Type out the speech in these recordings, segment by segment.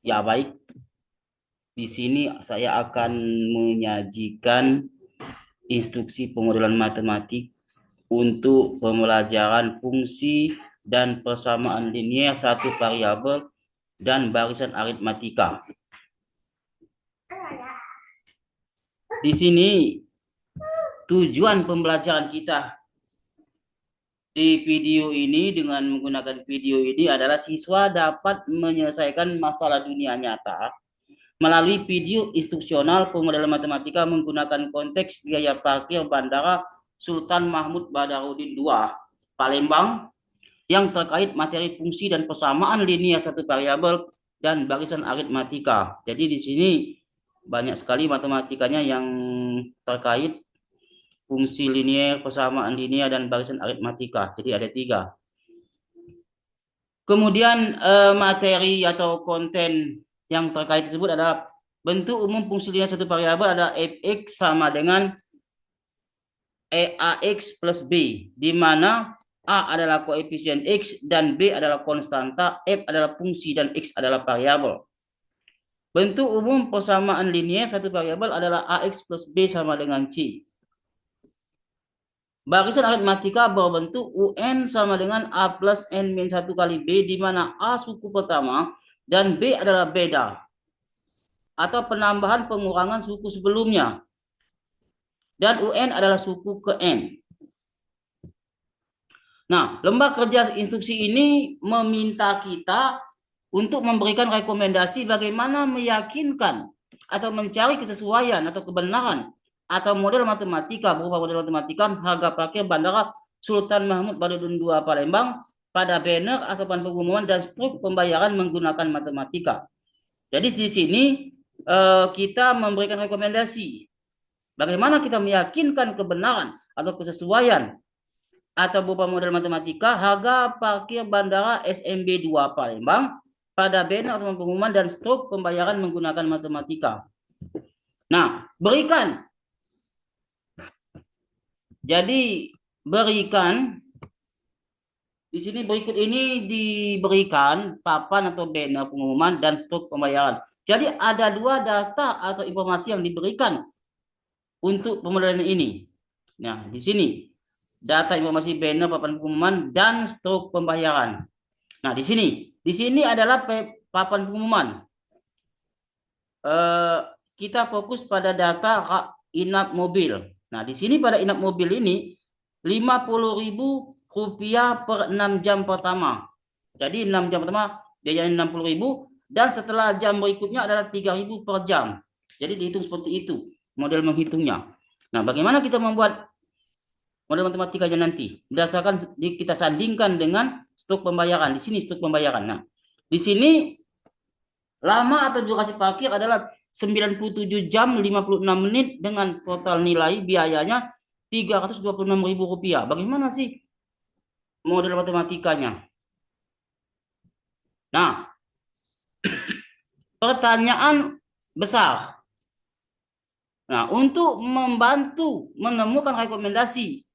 Ya baik, di sini saya akan menyajikan instruksi pemodelan matematik untuk pembelajaran fungsi dan persamaan linier satu variabel dan barisan aritmatika. Di sini tujuan pembelajaran kita di video ini dengan menggunakan video ini adalah siswa dapat menyelesaikan masalah dunia nyata melalui video instruksional pemodelan matematika menggunakan konteks biaya parkir Bandara Sultan Mahmud Badarudin II, Palembang, yang terkait materi fungsi dan persamaan linear satu variabel dan barisan aritmatika. Jadi di sini banyak sekali matematikanya yang terkait fungsi linear, persamaan linear, dan barisan aritmatika. Jadi ada tiga. Kemudian materi atau konten yang terkait tersebut adalah bentuk umum fungsi linear satu variabel adalah fx sama dengan ax plus b, di mana a adalah koefisien x dan b adalah konstanta, f adalah fungsi dan x adalah variabel. Bentuk umum persamaan linear satu variabel adalah ax plus b sama dengan c. Barisan aritmatika berbentuk UN sama dengan A plus N min 1 kali B, di mana A suku pertama dan B adalah beda atau penambahan pengurangan suku sebelumnya. Dan UN adalah suku ke N. Nah, lembar kerja instruksi ini meminta kita untuk memberikan rekomendasi bagaimana meyakinkan atau mencari kesesuaian atau kebenaran atau model matematika berupa model matematika harga parkir Bandara Sultan Mahmud Badarudin II Palembang pada banner atau pengumuman dan struk pembayaran menggunakan matematika. Jadi di sini kita memberikan rekomendasi bagaimana kita meyakinkan kebenaran atau kesesuaian atau berupa model matematika harga parkir Bandara SMB 2 Palembang pada banner atau pengumuman dan struk pembayaran menggunakan matematika. Nah, berikan. Jadi berikan di sini berikut ini diberikan papan atau banner pengumuman dan struk pembayaran. Jadi ada dua data atau informasi yang diberikan untuk pemodelan ini. Nah, di sini data informasi banner papan pengumuman dan struk pembayaran. Nah, di sini adalah papan pengumuman. Kita fokus pada data inap mobil. Nah, di sini pada inap mobil ini Rp50.000 per 6 jam pertama. Jadi 6 jam pertama biayanya 60.000 dan setelah jam berikutnya adalah 3.000 per jam. Jadi dihitung seperti itu model menghitungnya. Nah, bagaimana kita membuat model matematikanya nanti? Berdasarkan kita sandingkan dengan struk pembayaran. Di sini struk pembayaran. Nah, di sini lama atau durasi parkir adalah 97 jam 56 menit dengan total nilai biayanya Rp326.000. Bagaimana sih model matematikanya? Nah, pertanyaan besar. Nah, untuk membantu menemukan rekomendasi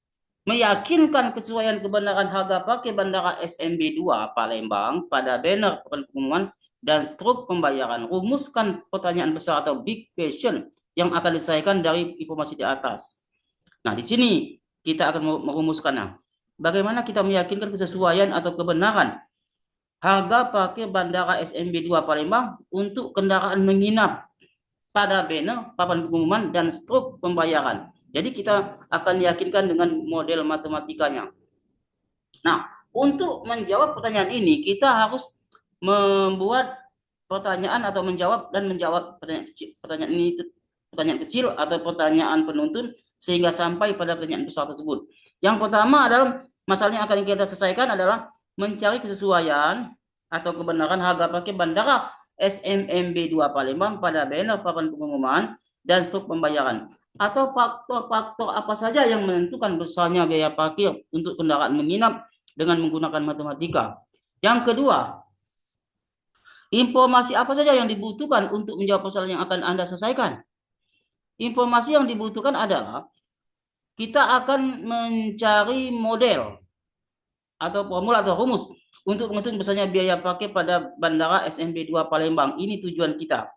meyakinkan kesesuaian kebenaran harga parkir Bandara SMB 2 Palembang pada banner pengumuman dan struk pembayaran, rumuskan pertanyaan besar atau big question yang akan diselesaikan dari informasi di atas. Nah, di sini kita akan merumuskannya. Bagaimana kita meyakinkan kesesuaian atau kebenaran harga parkir Bandara SMB 2 Palembang untuk kendaraan menginap pada banner papan pengumuman dan struk pembayaran. Jadi kita akan yakinkan dengan model matematikanya. Nah, untuk menjawab pertanyaan ini kita harus membuat pertanyaan atau menjawab pertanyaan ini pertanyaan kecil atau pertanyaan penuntun sehingga sampai pada pertanyaan besar tersebut. Yang pertama adalah masalah yang akan kita selesaikan adalah mencari kesesuaian atau kebenaran harga parkir Bandara SMMB 2 Palembang pada banner papan pengumuman dan struk pembayaran, atau faktor-faktor apa saja yang menentukan besarnya biaya parkir untuk kendaraan menginap dengan menggunakan matematika. Yang kedua, informasi apa saja yang dibutuhkan untuk menjawab persoalan yang akan Anda selesaikan. Informasi yang dibutuhkan adalah kita akan mencari model atau formula atau rumus untuk menghitung besarnya biaya parkir pada Bandara SMB 2 Palembang. Ini tujuan kita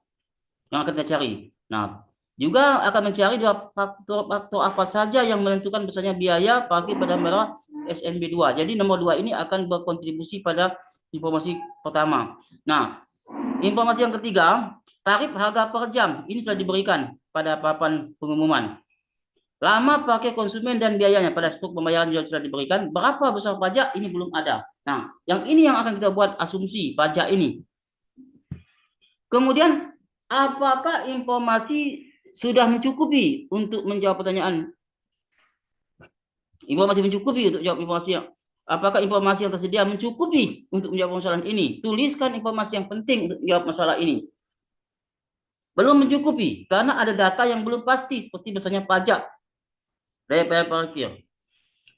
yang akan kita cari. Nah, juga akan mencari dua faktor apa saja yang menentukan besarnya biaya parkir pada Bandara SMB 2. Jadi nomor 2 ini akan berkontribusi pada informasi pertama. Nah, informasi yang ketiga, tarif harga per jam. Ini sudah diberikan pada papan pengumuman. Lama pakai konsumen dan biayanya pada stok pembayaran juga sudah diberikan. Berapa besar pajak ini belum ada. Nah, yang ini yang akan kita buat asumsi pajak ini. Kemudian, apakah informasi sudah mencukupi untuk menjawab pertanyaan? Informasi mencukupi untuk jawab informasi yang apakah informasi yang tersedia mencukupi untuk menjawab masalah ini? Tuliskan informasi yang penting untuk menjawab masalah ini. Belum mencukupi karena ada data yang belum pasti seperti besarnya pajak biaya parkir.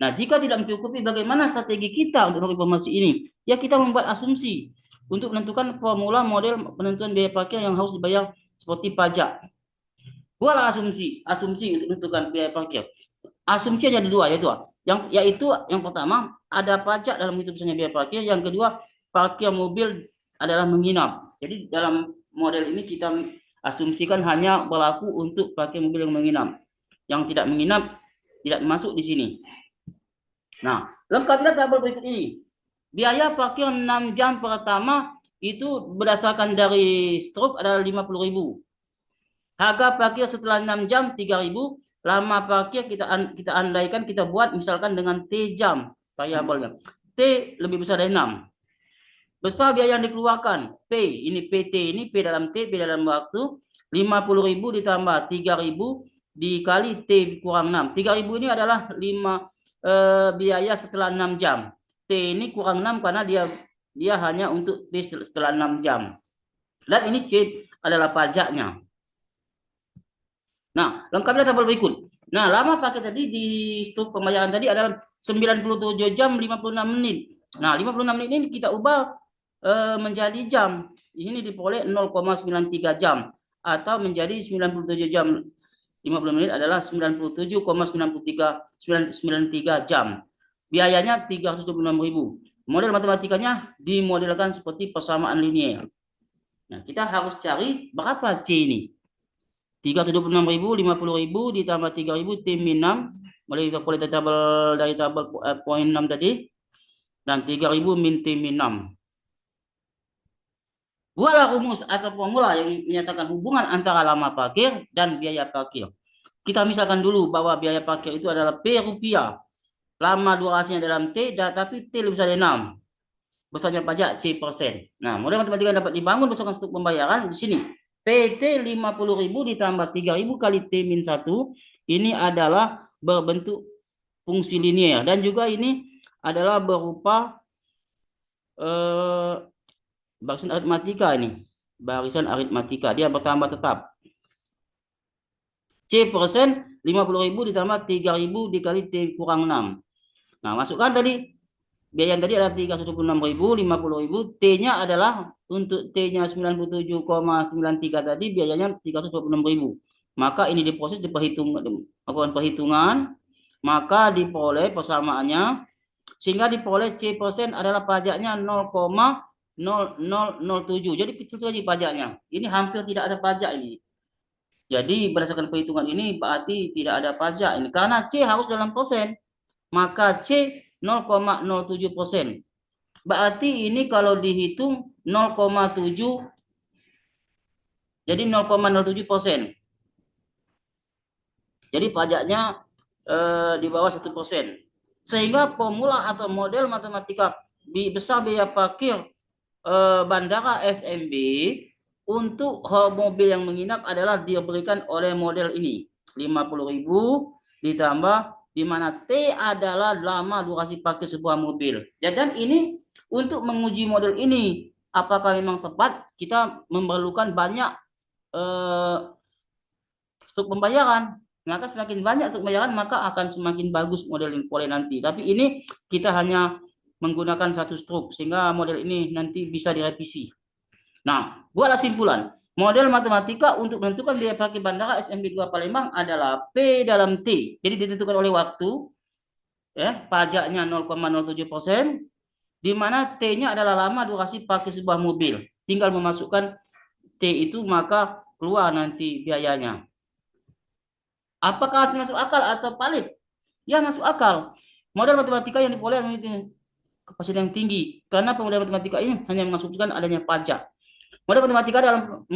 Nah, jika tidak mencukupi, bagaimana strategi kita untuk informasi ini? Ya, kita membuat asumsi untuk menentukan formula model penentuan biaya parkir yang harus dibayar seperti pajak. Buatlah asumsi untuk menentukan biaya parkir. Asumsi ada dua, yaitu yang pertama ada pajak dalam hitung besarnya biaya parkir, yang kedua parkir mobil adalah menginap. Jadi dalam model ini kita asumsikan hanya berlaku untuk parkir mobil yang menginap. Yang tidak menginap tidak masuk di sini. Nah, lengkapilah tabel berikut ini. Biaya parkir 6 jam pertama itu berdasarkan dari stroke adalah 50.000. Harga parkir setelah 6 jam 3.000. Lama parkir kita andaikan kita buat misalkan dengan T jam variabelnya. T lebih besar dari 6. Besar biaya yang dikeluarkan. P, ini PT, ini P dalam T, P dalam waktu. 50.000 ditambah 3.000 dikali T kurang 6. 3.000 ini adalah 5 biaya setelah 6 jam. T ini kurang 6 karena dia hanya untuk T setelah 6 jam. Dan ini C adalah pajaknya. Nah, lengkapnya tabel berikut. Nah, lama pakai tadi di stok pembayaran tadi adalah 97 jam 56 menit. Nah, 56 menit ini kita ubah menjadi jam. Ini diperoleh 0,93 jam. Atau menjadi 97 jam 50 menit adalah 97,93 jam. Biayanya 326.000. Model matematikanya dimodelkan seperti persamaan linear. Nah, kita harus cari berapa C ini. 326.000, 50.000 ditambah 3.000 T min 6. Boleh kita boleh dari tabel poin 6 tadi. Dan 3.000 min T min 6. Buatlah rumus atau formula yang menyatakan hubungan antara lama parkir dan biaya parkir. Kita misalkan dulu bahwa biaya parkir itu adalah P rupiah. Lama durasinya dalam T, tapi T lebih besar dari 6. Besarnya pajak C persen. Nah, model matematika dapat dibangun berdasarkan stok pembayaran di sini. PT 50.000 ditambah 3.000 kali T min 1. Ini adalah berbentuk fungsi linear. Dan juga ini adalah berupa barisan aritmatika ini. Barisan aritmatika. Dia bertambah tetap. C persen 50.000 ditambah 3.000 dikali T kurang 6. Nah, masukkan tadi. Biaya yang tadi adalah 326.000, 50.000. T-nya adalah untuk T-nya 97,93 tadi biayanya 326.000. Maka ini diproses melakukan perhitungan, maka diperoleh persamaannya sehingga diperoleh C persen adalah pajaknya 0,0007. Jadi kecil saja pajaknya. Ini hampir tidak ada pajak ini. Jadi berdasarkan perhitungan ini berarti tidak ada pajak ini karena C harus dalam persen. Maka C 0,07%. Berarti ini kalau dihitung 0,7 jadi 0,07%. Jadi pajaknya di bawah 1%. Sehingga formula atau model matematika besar biaya parkir Bandara SMB untuk mobil yang menginap adalah diberikan oleh model ini. 50.000 ditambah di mana T adalah lama durasi parkir sebuah mobil. Dan ini untuk menguji model ini apakah memang tepat, kita memerlukan banyak stok pembayaran. Maka semakin banyak stok pembayaran maka akan semakin bagus model yang boleh nanti. Tapi ini kita hanya menggunakan satu stroke sehingga model ini nanti bisa direvisi. Nah, buatlah simpulan. Model matematika untuk menentukan biaya parkir Bandara SMB 2 Palembang adalah P dalam T. Jadi ditentukan oleh waktu, ya, pajaknya 0,07%, di mana T-nya adalah lama durasi pakai sebuah mobil. Tinggal memasukkan T itu maka keluar nanti biayanya. Apakah masuk akal atau valid? Ya masuk akal. Model matematika yang diperoleh memiliki kapasitas yang tinggi karena pemodel matematika ini hanya mengasumsikan adanya pajak. Model matematika dalam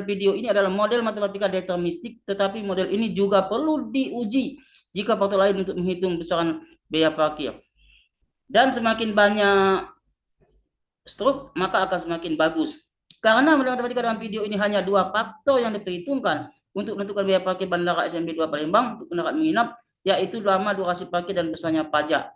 video ini adalah model matematika deterministik, tetapi model ini juga perlu diuji jika faktor lain untuk menghitung besaran biaya parkir. Dan semakin banyak stroke, maka akan semakin bagus. Karena model matematika dalam video ini hanya dua faktor yang diperhitungkan untuk menentukan biaya parkir Bandara SMB 2 Palembang untuk kendaraan menginap, yaitu lama durasi parkir dan besarnya pajak.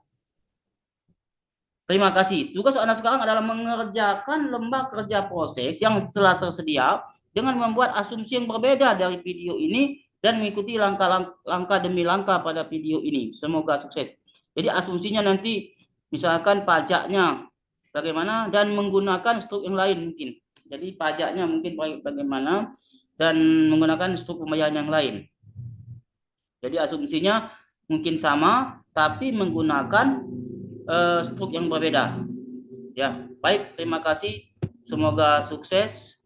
Terima kasih. Tugas Anda sekarang adalah mengerjakan lembar kerja proses yang telah tersedia dengan membuat asumsi yang berbeda dari video ini dan mengikuti langkah demi langkah pada video ini. Semoga sukses. Jadi asumsinya nanti misalkan pajaknya bagaimana dan menggunakan struktur yang lain mungkin. Jadi pajaknya mungkin bagaimana dan menggunakan struktur pembayaran yang lain. Jadi asumsinya mungkin sama tapi menggunakan struktur yang berbeda. Ya, baik, terima kasih. Semoga sukses.